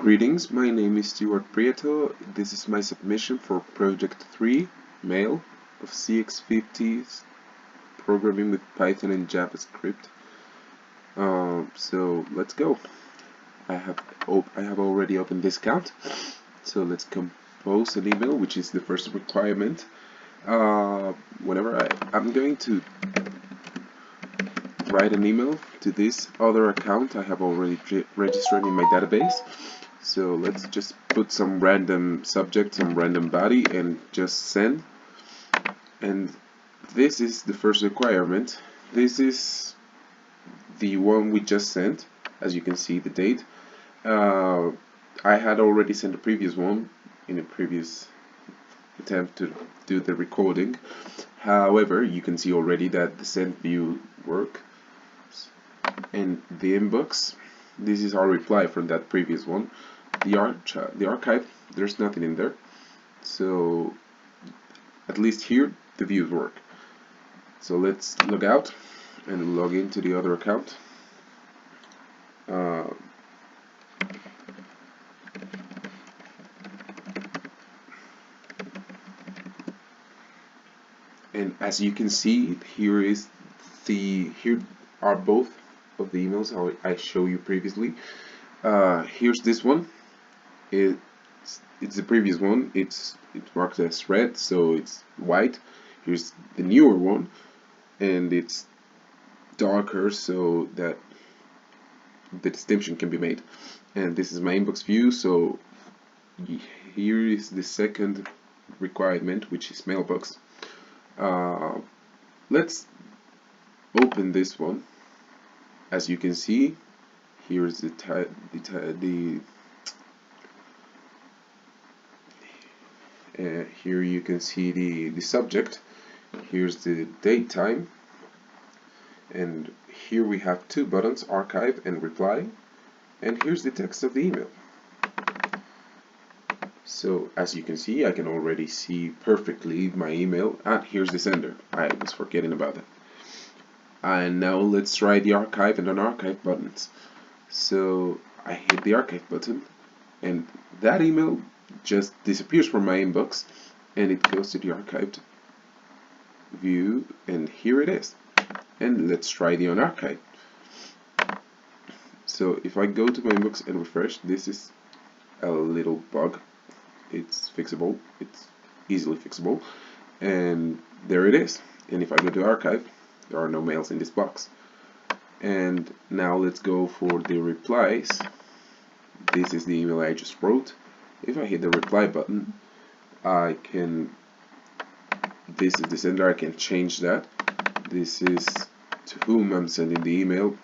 Greetings, my name is Stuart Prieto. This is my submission for Project 3, Mail, of CS50's Programming with Python and JavaScript. So let's go. I have already opened this account, so let's compose an email, which is the first requirement. Whenever I'm going to write an email to this other account I have already registered in my database. So let's just put some random subject, some random body, and just send. And this is the first requirement. This is the one we just sent. As you can see, the date. I had already sent a previous one in a previous attempt to do the recording. However, you can see already that the send view works. And the inbox, this is our reply from that previous one. The archive, there's nothing in there, so at least here the views work. So let's log out and log into the other account. And as you can see, here are both of the emails I showed you previously. Here's this one. It's the previous one. It's marked as red, so it's white. Here's the newer one, and it's darker so that the distinction can be made. And this is my inbox view. So here is the second requirement, which is Mailbox. Let's open this one. As you can see, here's here you can see the subject. Here's the date time, and here we have two buttons, archive and reply, and here's the text of the email. So as you can see, I can already see perfectly my email, and here's the sender. I was forgetting about that. And now let's try the archive and unarchive buttons. So I hit the archive button, and that email just disappears from my inbox, and it goes to the archived view, and here it is. And let's try the unarchive. So if I go to my inbox and refresh, this is a little bug. It's fixable. It's easily fixable, and there it is. And if I go to archive, there are no mails in this box. And now let's go for the replies. This is the email I just wrote. If I hit the reply button, this is the sender, I can change that. This is to whom I'm sending the email,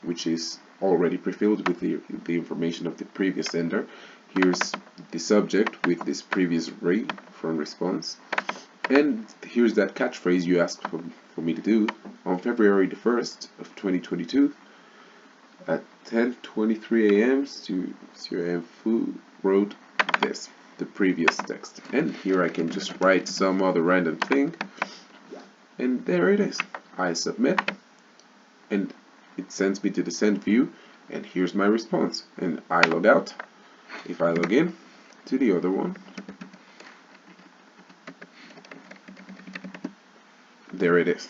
which is already pre-filled with the information of the previous sender. Here's the subject with this previous array from response. And here's that catchphrase you asked for me to do. On February the 1st of 2022 at 10:23 a.m. Stuart wrote this, the previous text. And here I can just write some other random thing, and there it is. I submit, and it sends me to the send view, and here's my response. And I log out. If I log in to the other one, there it is.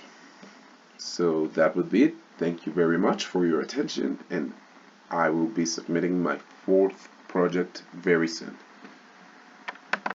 So that would be it. Thank you very much for your attention, and I will be submitting my 4th project very soon.